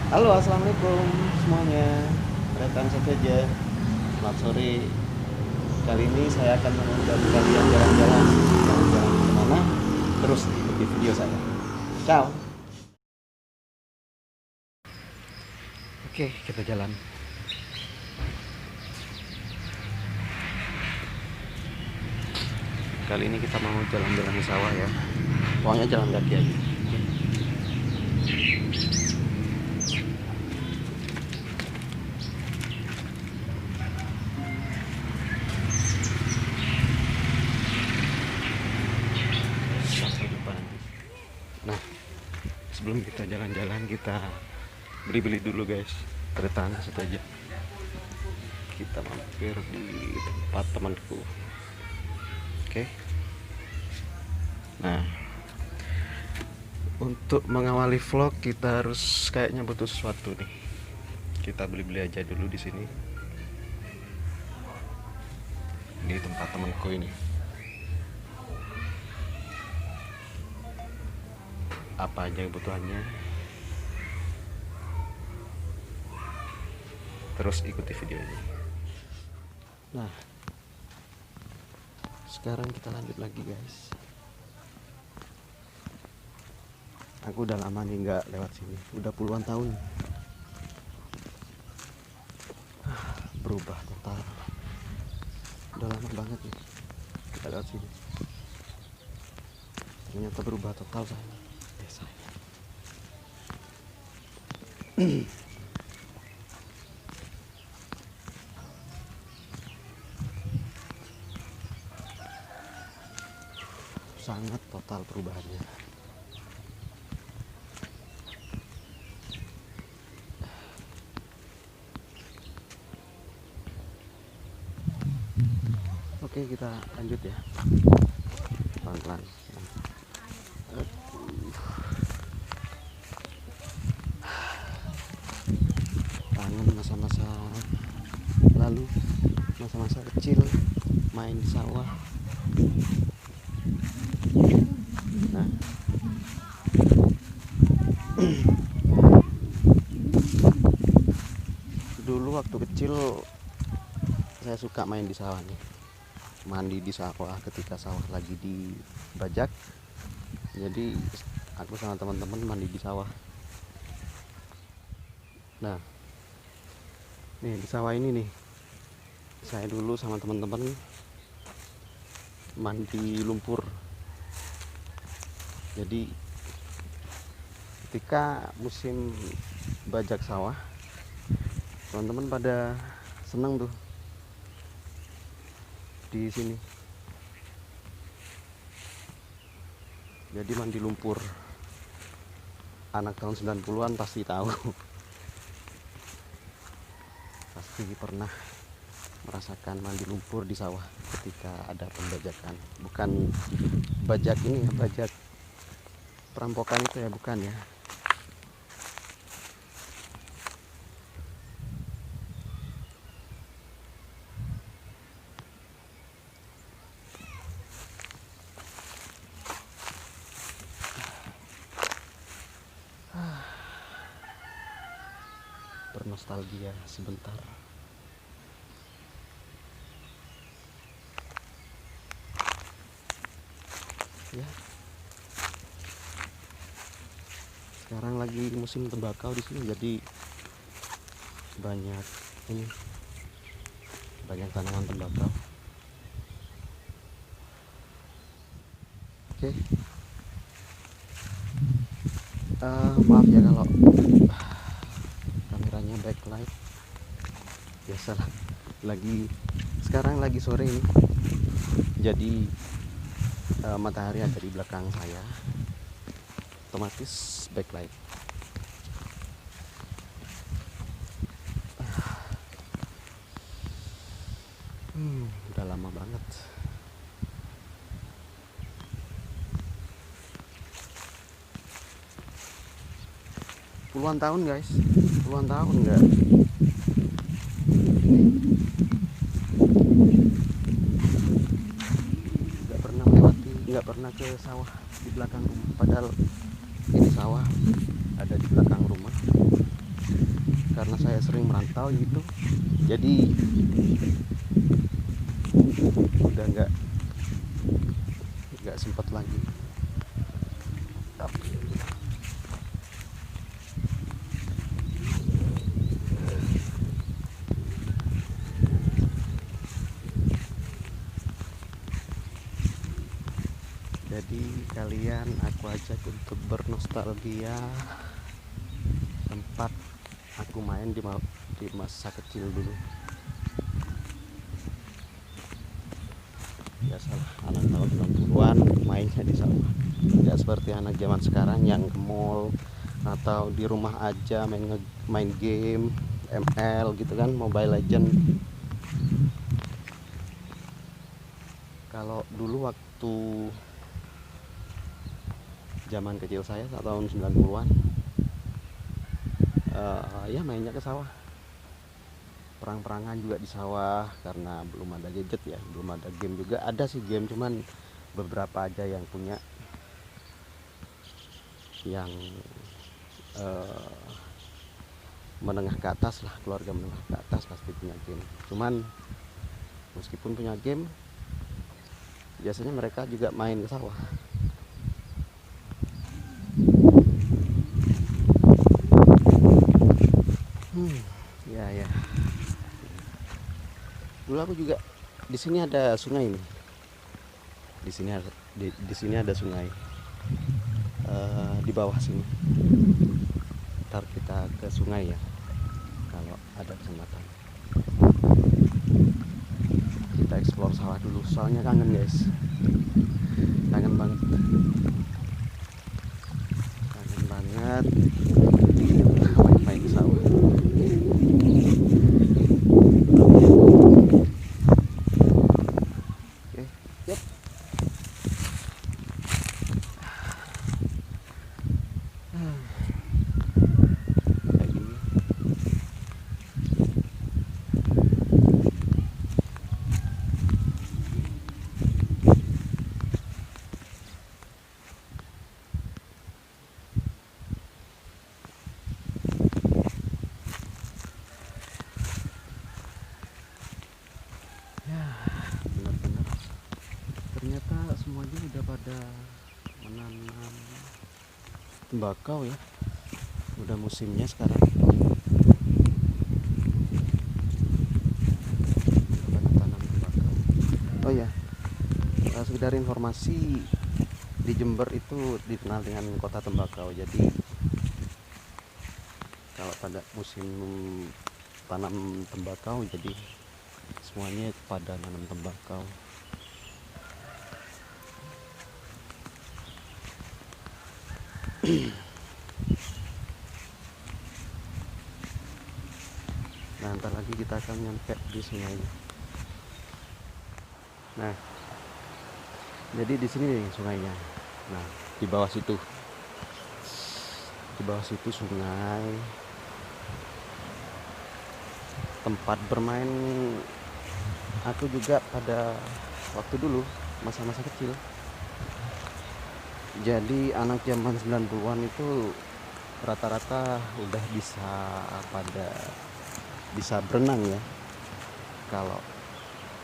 Halo, assalamualaikum semuanya. Rekan Seteja, selamat sore. Kali ini saya akan mengundang kalian jalan-jalan. Jalan-jalan kemana? Terus ikuti video saya. Ciao. Oke, kita jalan. Kali ini kita mau jalan-jalan di sawah ya. Pokoknya jalan kaki aja. Sampai jumpa nanti. Nah, sebelum kita jalan-jalan kita beli-beli dulu guys. Bertahan saja. Kita mampir di tempat temanku. Oke. Nah, untuk mengawali vlog kita harus kayaknya butuh sesuatu nih. Kita beli-beli aja dulu di sini. Di tempat temanku ini. Apa aja kebutuhannya? Terus ikuti video ini. Nah, sekarang kita lanjut lagi guys. Aku udah lama nih nggak lewat sini, udah puluhan tahun. Berubah total. Udah lama banget nih kita lewat sini. Ternyata berubah total saya. Desa. Sangat total perubahannya. Oke, kita lanjut ya. Pelan-pelan. Kangen masa-masa lalu, masa-masa kecil main di sawah. Nah, dulu waktu kecil saya suka main di sawah nih, mandi di sawah ketika sawah lagi dibajak. Jadi aku sama teman-teman mandi di sawah. Nah, nih di sawah ini nih saya dulu sama teman-teman mandi lumpur. Jadi ketika musim bajak sawah, teman-teman pada seneng tuh di sini. Jadi mandi lumpur, anak tahun 90-an pasti tahu. Pasti pernah merasakan mandi lumpur di sawah ketika ada pembajakan. Bukan bajak ini ya, bajak perampokan itu ya, bukan ya. Bernostalgia sebentar. Ya. Sekarang lagi musim tembakau di sini, jadi banyak ini, banyak tanaman tembakau. Oke. Maaf ya kalau kameranya backlight. Biasalah, sekarang lagi sore ini. Jadi matahari ada di belakang saya, otomatis backlight. Udah lama banget. Puluhan tahun guys, puluhan tahun nggak pernah ke sawah di belakang rumah. Padahal ini sawah ada di belakang rumah. karena saya sering merantau gitu, jadi udah nggak sempat lagi. Jadi kalian aku ajak untuk bernostalgia tempat aku main di masa kecil dulu. Biasalah anak tahun 90-an mainnya di sawah. Tidak seperti anak zaman sekarang yang ke mall atau di rumah aja main game ML gitu kan, Mobile Legend. Kalau dulu waktu zaman kecil saya tahun 90-an, ya mainnya ke sawah, perang-perangan juga di sawah karena belum ada gadget ya, belum ada game juga. Ada sih game, cuman beberapa aja yang punya, yang menengah ke atas lah, keluarga menengah ke atas pasti punya game. Cuman meskipun punya game, biasanya mereka juga main ke sawah. Ya. Dulu aku juga di sini ada sungai nih. Di sini ada sungai. Di bawah sini. Ntar kita ke sungai ya, kalau ada kesempatan. Kita explore sawah dulu, soalnya kangen guys. Kangen banget. Main-main ke sawah. Benar-benar ternyata semuanya udah pada menanam tembakau ya, udah musimnya sekarang. Udah pada tanam tembakau. Oh ya, sekedar informasi, di Jember itu dikenal dengan kota tembakau. Jadi kalau pada musim tanam tembakau, jadi semuanya pada nanam tembakau. Nah, ntar lagi kita akan nyampe di sungai. Nah, jadi di sini nih sungainya. Nah, di bawah situ sungai, tempat bermain aku juga pada waktu dulu, masa-masa kecil. Jadi anak zaman 90-an itu rata-rata udah bisa berenang ya. Kalau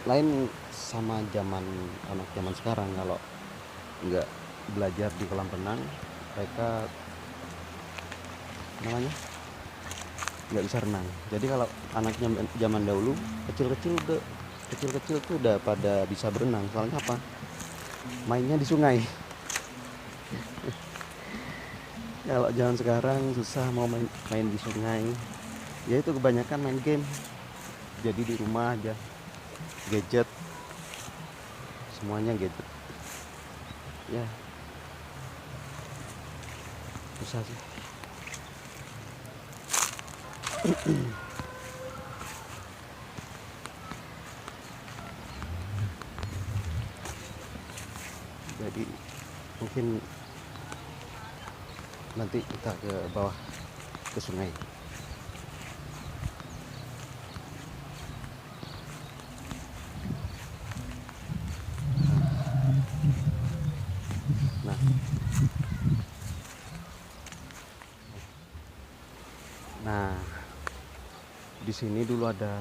lain sama anak zaman sekarang, kalau nggak belajar di kolam renang, mereka nggak bisa renang. Jadi kalau anaknya zaman dahulu kecil-kecil tuh udah pada bisa berenang. Soalnya apa? Mainnya di sungai. Kalau zaman sekarang susah mau main di sungai. Ya itu kebanyakan main game. Jadi di rumah aja, gadget, semuanya gadget. Ya, susah sih. Jadi mungkin nanti kita ke bawah, ke sungai. Nah, Di sini dulu ada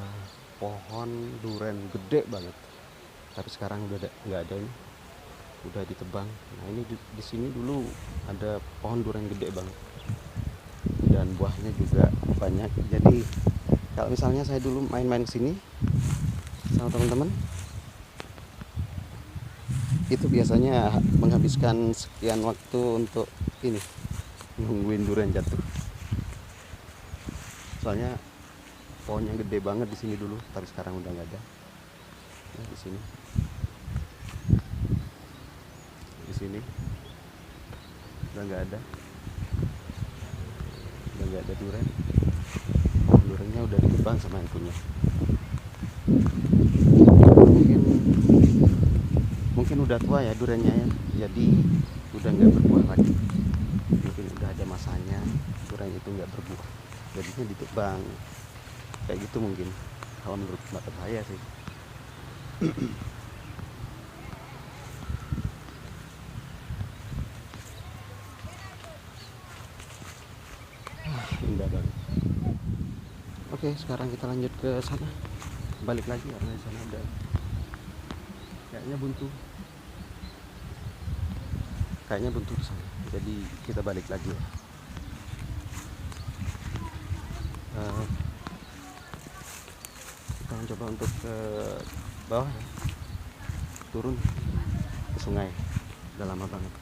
pohon duren gede banget, tapi sekarang udah nggak ada, ini udah ditebang. Nah ini di sini dulu ada pohon duren gede banget dan buahnya juga banyak. Jadi kalau misalnya saya dulu main-main sini sama teman-teman, itu biasanya menghabiskan sekian waktu untuk ini, nungguin durian jatuh. Soalnya pohonnya gede banget di sini dulu, tapi sekarang udah nggak ada. Nah, di sini udah nggak ada, durian. Pohon duriannya udah ditebang sama yang punya. Mungkin udah tua ya duriannya ya, jadi udah nggak berbuah lagi. Mungkin udah ada masanya durian itu nggak berbuah, jadinya ditebang kayak gitu mungkin, kalau menurut pendapat saya sih. Indah banget. Oke, sekarang kita lanjut ke sana, balik lagi karena di sana ada kayaknya buntu di sana, jadi kita balik lagi ya. Kita mencoba untuk ke bawah ya, turun ke sungai. Udah lama banget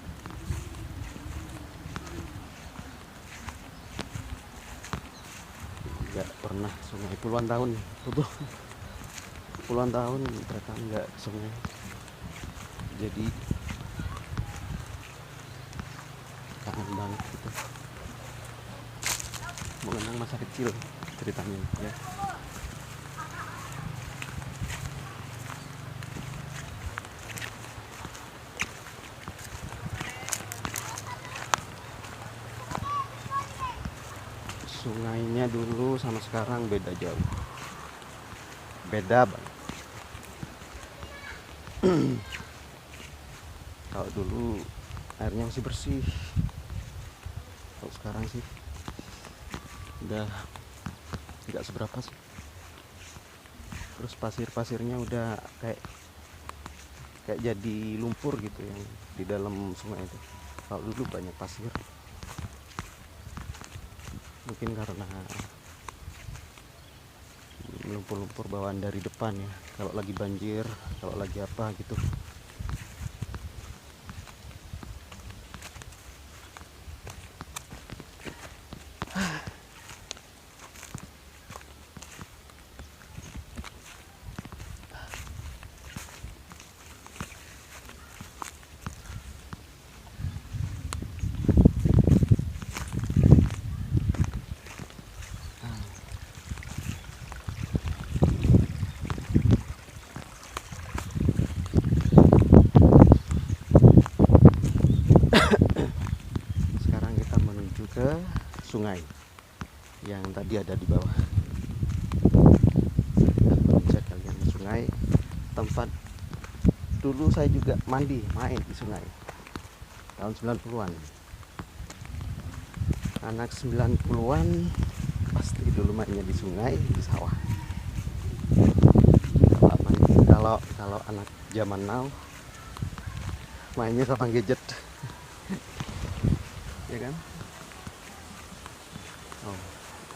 nggak pernah sungai, puluhan tahun mereka nggak ke sungai, jadi kangen banget gitu, mengenang masa kecil ceritanya ya. Sungainya dulu sama sekarang beda jauh, beda banget. Kalau dulu airnya masih bersih, kalau sekarang sih udah nggak seberapa sih. Terus pasirnya udah kayak jadi lumpur gitu yang di dalam sungai itu. Kalau dulu banyak pasir, mungkin karena lumpur-lumpur bawaan dari depan ya, kalau lagi banjir, kalau lagi apa gitu. Ke sungai yang tadi ada di bawah. Dan mengajak kalian ke sungai, tempat dulu saya juga main di sungai tahun 90-an. Anak 90-an pasti dulu mainnya di sungai, di sawah. Kalau anak zaman now mainnya sama gadget. Ya kan? Oh.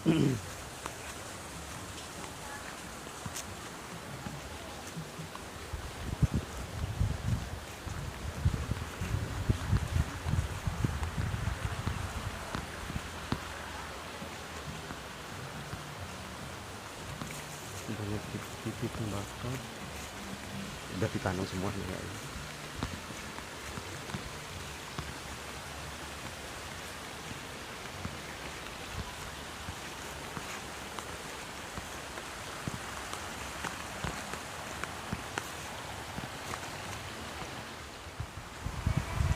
Banyak bibit tembakau udah ditanam semuanya ya.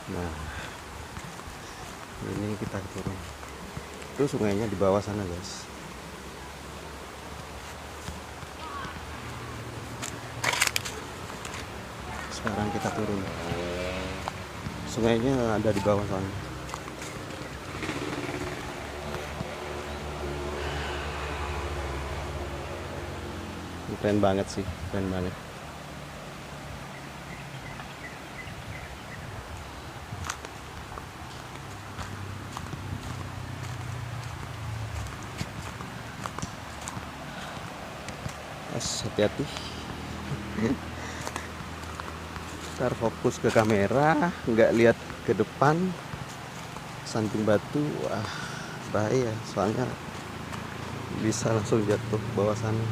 Nah, ini kita turun. Itu sungainya di bawah sana, guys. Sekarang kita turun. Sungainya ada di bawah sana. Keren banget sih, keren banget. Hati-hati. Ntar fokus ke kamera, nggak lihat ke depan, samping batu, wah bahaya, soalnya bisa langsung jatuh ke bawah sana.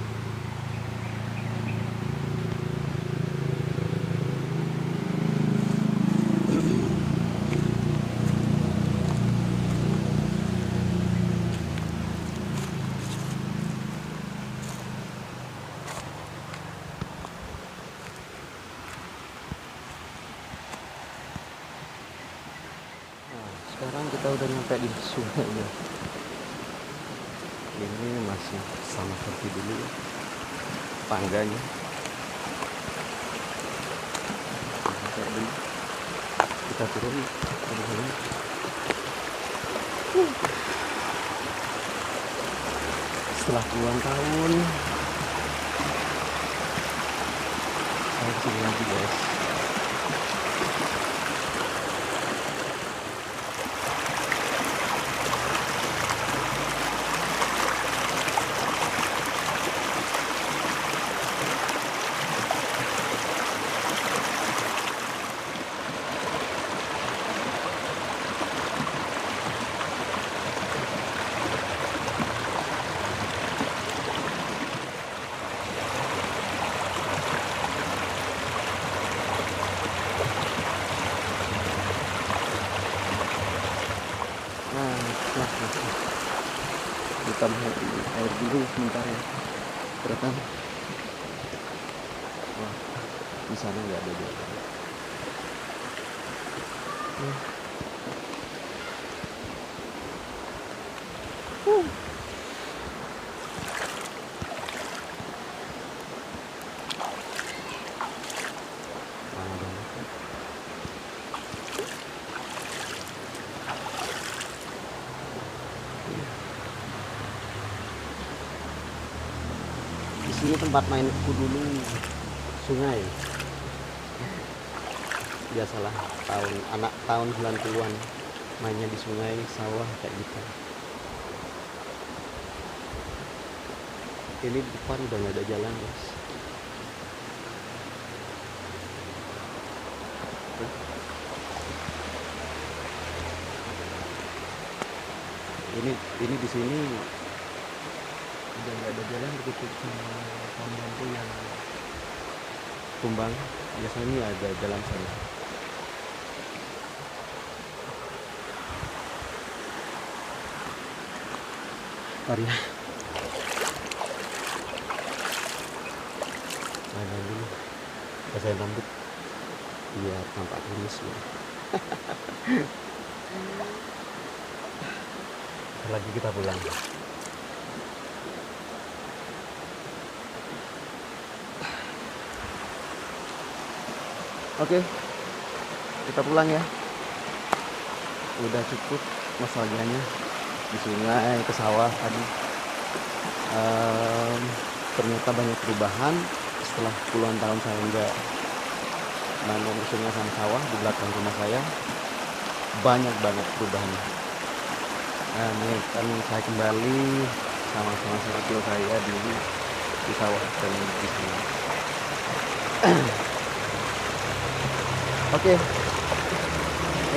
Sekarang kita udah nyampe di sungai ya. Ini masih sama seperti dulu tangganya. Kita turun dari sini. Setelah puluhan tahun saya kesini lagi guys. Kita lihat air dulu sebentar ya. Ternyata wah, di sana nggak ada jalan. Di sini tempat mainku dulu, sungai. Biasalah anak tahun 90-an mainnya di sungai, sawah kayak gitu. Ini di depan udah nggak ada jalan guys. Ini di sini udah nggak ada jalan, ditutup sama pohon bambu yang tumbang. Biasanya ini ada jalan sana. Mari ya. Main dulu, basahin rambut biar tampak halus ya. Lagi kita pulang. Oke, kita pulang ya. Udah cukup nostalgianya di sungai, ke sawah tadi. Ternyata banyak perubahan setelah puluhan tahun saya nggak nanam sungai sama sawah di belakang rumah saya. Banyak banget perubahan. Nah, ini kan saya kembali sama kecil saya dulu di sawah dan di sini. Oke,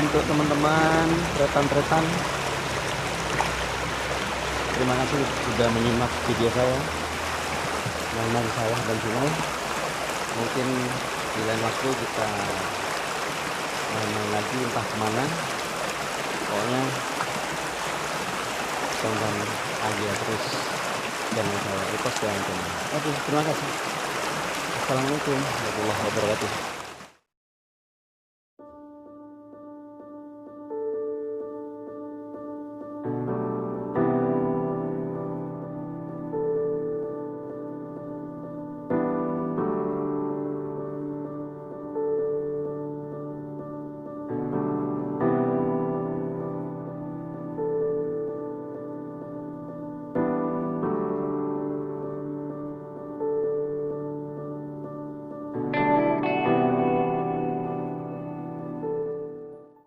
untuk teman-teman tretan-tretan, terima kasih sudah menyimak video saya mengenai sawah dan sungai. Mungkin di lain waktu kita main lagi entah kemana. Pokoknya tonton aja terus channel saya, repost dan channel. Oke, terima kasih. Assalamualaikum warahmatullahi wabarakatuh.